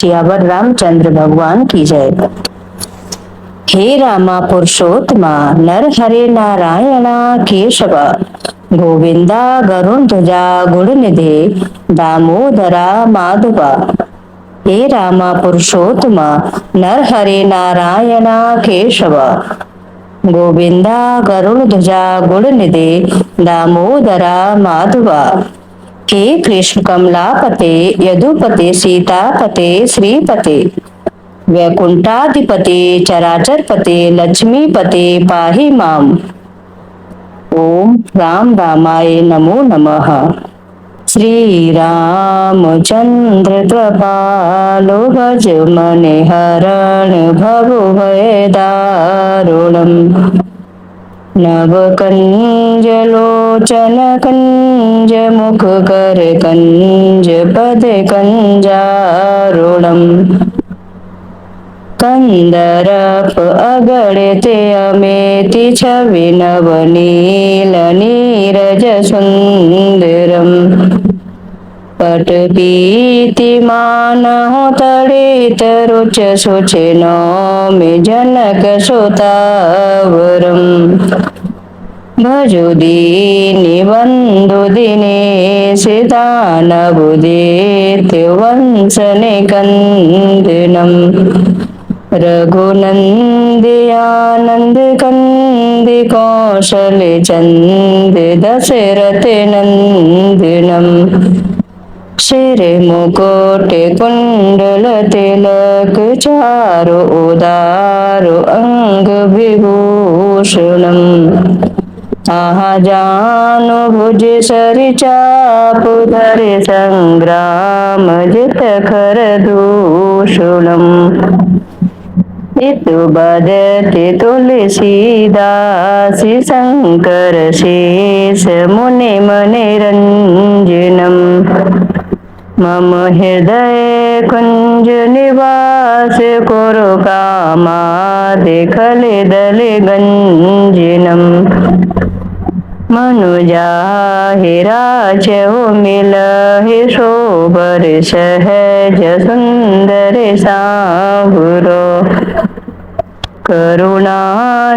सियावर रामचंद्र भगवान की जय। हे रामा पुरुषोत्तमा नर हरे नारायणा केशवा गोविंदा गरुण ध्वजा गुणनिधे दामोदरा माधवा। हे रामा पुरुषोत्तमा नर हरे नारायणा केशवा गोविंदा गरुण ध्वजा गुणनिधे दामोदरा माधवा। हे कृष्ण कमलापते यदुपते सीतापते श्रीपते वैकुंठाधिपते चराचरपते लक्ष्मीपते पाहि माम। ओम राम रामाय नमो नमः। श्री रामचंद्र कृपालो भज मने हरण भव भय दारुणम् नव कंज लोचन कंज मुख कर कंज पद कंजारुणम कंदरप अगणित अमेति छवि नवनील नीरज सुंदरम पटपीति मानहु तड़ित रुच सुच नौमि जनक सुतावरम भजु दीनि बंधु दिनेश दानवोदित वंश निकंदनम रघुनंदि आनंद कंद कौशल चंद दशरथ नंदनम सिर मुकुट कुंडल तिलक चारु उदारु अंग विभूषणम आहा जानु भुज सरि चाप धरि संग्राम जित खर दूषणम इतु बदति तुलसीदास शंकर शेष मुनि मनिरंजनम मम हृदय कुंज निवास कुरु कामादिखल दल गंजनम मनुजाहि राजहु मिलहि शोभर सहज सुंदर सांवरो करुणा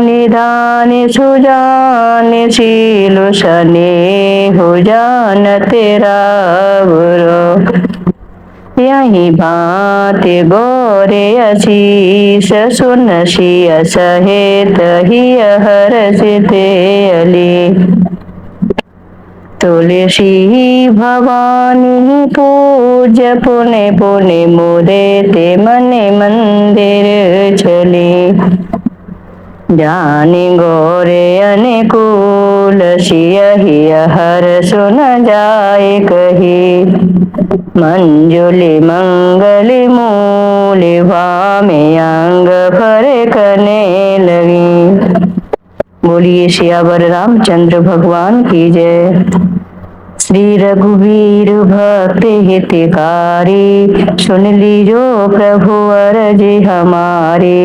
निधान सुजान शील स्नेहु जानत रावरो यही भांति गोरे अशीष सुन सिय सहित हिय हर्षिते अली तुलसी भवानी पूज पुने पुने मुदे ते मने मंदिर चले जानी गोरे अनुकूल सिय हिय हर सुन जाय कही मंजुली मंगली मूली भामे अंग भर कने लगी। बोलिए सियावर रामचंद्र भगवान की जय। श्री रघुवीर भक्त हितकारी सुन लीजो प्रभु अरज हमारे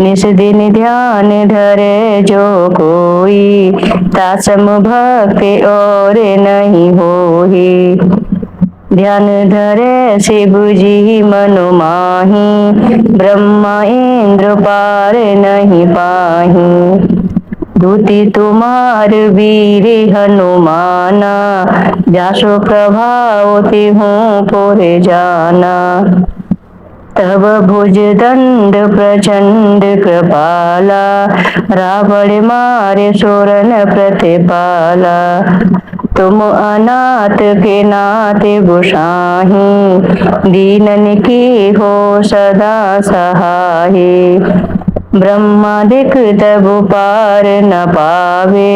निस दिन ध्यान धरे जो कोई तासम भक्त और नहीं होही ध्यान धरे शिव जी मनु माही ब्रह्मा इंद्र पार नहीं पाही दूती तुम्हार वीर हनुमाना जासो प्रभाव तिहूँ पुर जाना तब भुज दंड प्रचंड कृपाला रावण मारे सोरन प्रतिपाला तुम अनाथ के नाथ गोसाही दीनन की हो सदा सहाय ब्रह्मादिक तब पार न पावे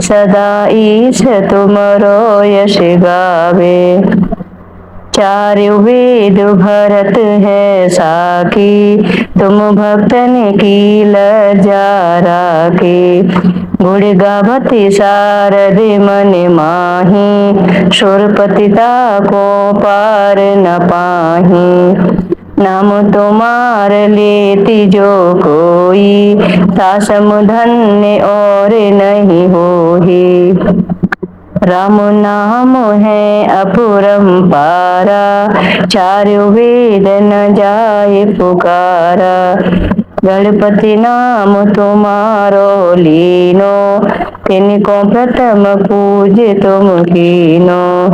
सदा ईश तुमरो यश गावे चारु वेद भरत है साकी तुम भक्तन की लज्जा राखी गुण गावती शारद मन माही सुरपतिता को पार न पाही नाम तुम्हार लेती जो कोई तासम धन्य और नहीं होही राम नाम है अपरंपारा, चारु वेद न जाए पुकारा। गणपति नाम तुम्हारो लीनो, तिनको प्रथम पूज तुम कीनो।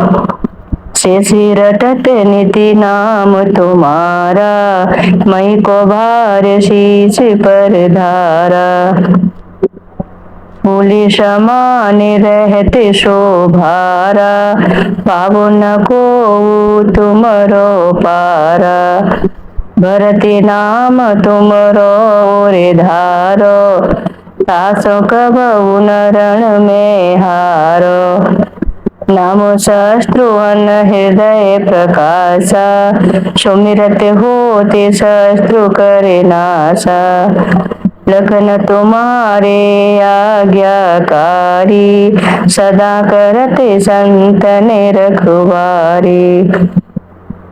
शेषी रटत निति नाम तुम्हारा, मई को भार शीश पर धारा। फूल समान रहते शोभारा, पावो न को तुमरो पारा। भरते नाम तुमरो रे धारो, तासो कबहु न रण में हारो। नाम शस्त्रुअन हृदय प्रकाशा, सुमिरत होते शत्रु करे नाशा। लखन तुम्हारे आज्ञाकारी, सदा करते संतन रखवारी।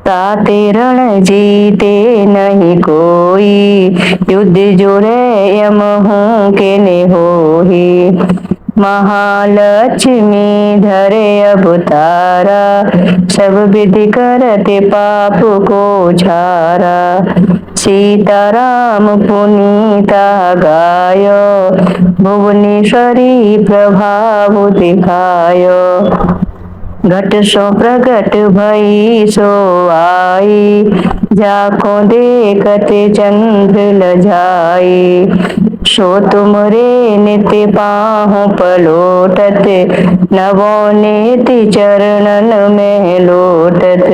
ताते रण जीते नहीं कोई, युद्ध जुरे यम हूँ के ने होही। महालक्ष्मी धरे अवतारा, सब विधि करते पाप को झारा। सीताराम पुनीता गायो, भुवनेश्वरी प्रभाव दिखायो। घट सो प्रगट भई सो आई, जाको देखते चंद्र लजाई। सो तुमरे नित्य पाहु पलोटत, नवोनीति चरणन में लोटत।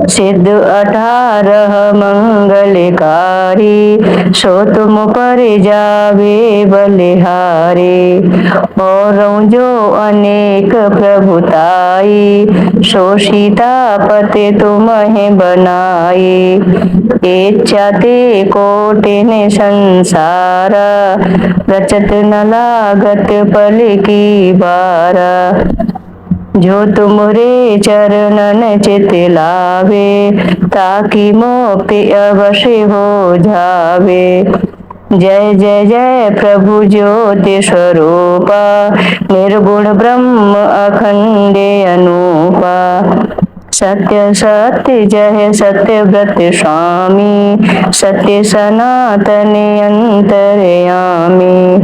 सिद्ध 18 मंगलकारी, सो तुम पर जावे बलिहारी। और जो अनेक प्रभुताई, सो सीतापति तुम्हें बनाई। इच्छा ते कोटिन संसारा, रचत न लागत पल की बारा। जो तुमरे चरणन चित लावे, ताकि मोक्ति अवश्य हो जावे। जय जय जय प्रभु ज्योति स्वरूपा, निर्गुण ब्रह्म अखंड अनूपा। सत्य सत्य जय सत्य व्रत स्वामी, सत्य सनातन अंतर्यामी।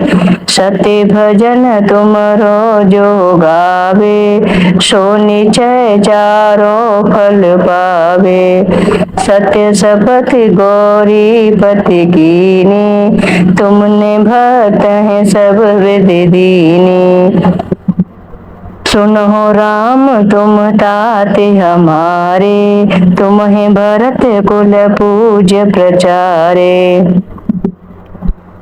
सत्य भजन तुमरो जो गावे, सो निश्चय चारो फल पावे। सत्य शपथ गौरी पति कीनी, तुमने भक्त हैं सब विधि दीनी। सुनो राम तुम ताते हमारे, तुम्हें भरत कुल पूज्य प्रचारे।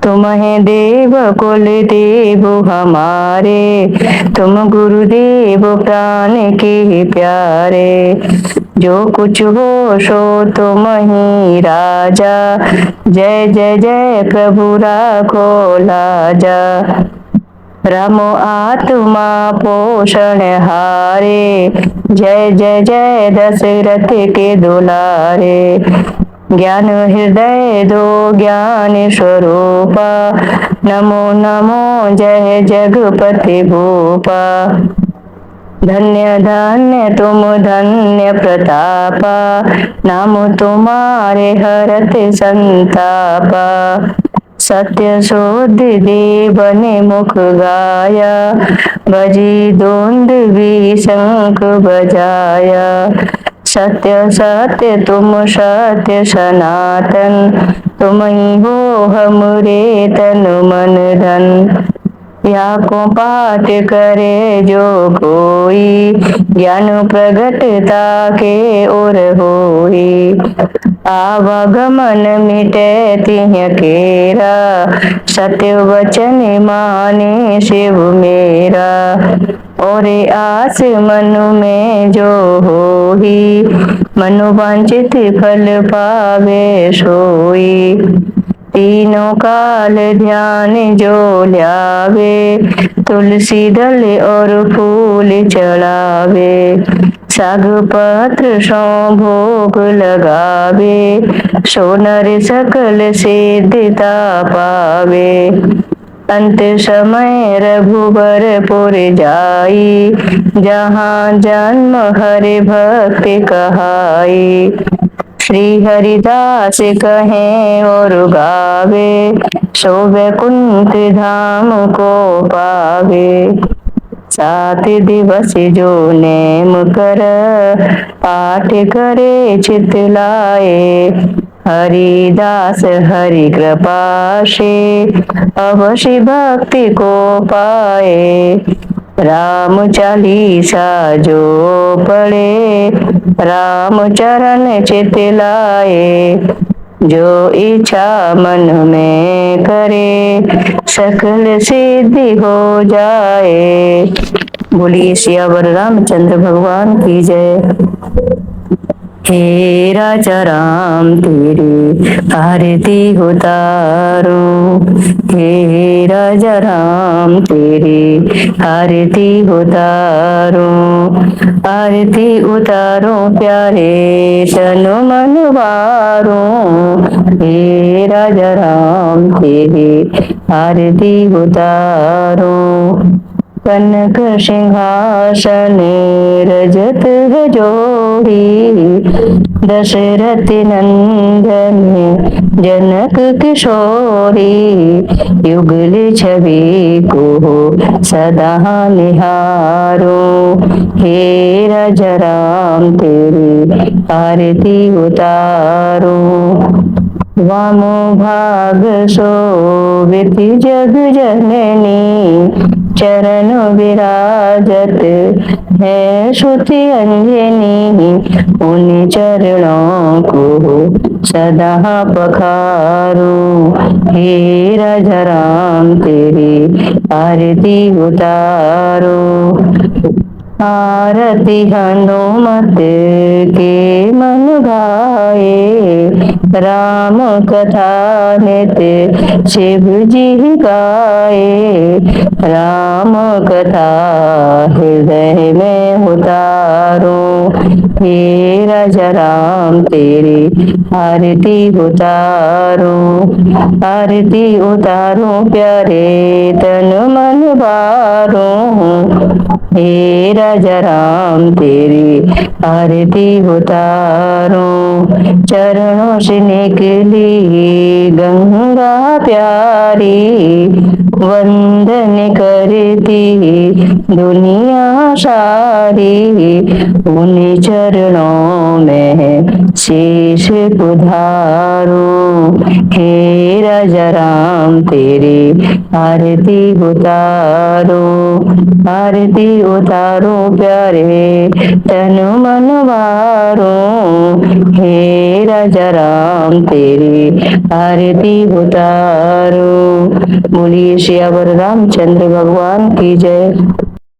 तुम्हें देव कुल देव हमारे, तुम गुरुदेव प्राण के प्यारे। जो कुछ हो सो तुम ही राजा, जय जय जय प्रभु राखो लाजा। राम आत्मा पोषण हारे, जय जय जय दशरथ के दुलारे। ज्ञान हृदय दो ज्ञान स्वरूपा, नमो नमो जय जगपति भूपा। धन्य धन्य तुम धन्य प्रतापा, नाम तुम्हारे हरत संतापा। सत्य शोध देव ने मुख गाया, बजी धुंद भी शंख बजाया। सत्य सत्य तुम सत्य सनातन, तुम ही हो हमरे तन मन धन। या को पाठ करे जो कोई, ज्ञान प्रगटता के ओर होई। आवागमन मिटे तिह केरा, सत्य वचन माने शिव मेरा। और आस मन में जो होई, मनु वांछित फल पावे सोई। तीनों काल ध्यान जो ल्यावे, तुलसी दल और फूल चढ़ावे। साग पत्र सो भोग लगावे, सो नर सकल सिद्धता पावे। अंत समय रघुबर पुर जाई, जहाँ जन्म हरि भक्ति कहाई। श्री हरिदास कहें और गावे, सो वैकुंठ धाम को पावे। 7 दिवस जो नेम कर, पाठ करे चित लाए। हरिदास हरि कृपा से, अवश्य भक्ति को पाए। राम चालीसा जो पढ़े, राम चरण चित लाए। जो इच्छा मन में करे, सकल सिद्धि हो जाए। बोलिए सियावर रामचंद्र भगवान की जय। हे राजा राम तेरी आरती उतारूं, हे राजा राम तेरी आरती उतारूं। आरती उतारूं प्यारे तनु मन वारूं, हे राजा राम तेरी आरती उतारूं। कनक सिंहासन रजत है जोड़ी, दशरथ नंदन जनक किशोरी। युगल छवि को सदा निहारो, हे राजा राम तेरी आरती उतारो। वामो भाग शोभित जग जननी, चरण विराजत है श्रुति अंजनी। उन चरणों को सदा पखारो, हे राजा राम तेरी आरती उतारो। आरती हनुमत के मन गाए, राम कथा नित शिव जी गाए। राम कथा हृदय में उतारो, हे राजा राम तेरी आरती उतारो। आरती उतारो प्यारे तन मन बारो, हे राजा राम तेरी आरती उतारो। चरणों से निकली गंगा प्यारी, वंदन करती दुनिया सारी। उन चरणों में शीश पुधारो, हे राजा राम तेरी आरती उतारो। आरती उतारो प्यारे तनु मन वारो, हे राजा राम तेरी आरती उतारो। बोलिए सियावर रामचंद्र भगवान की जय।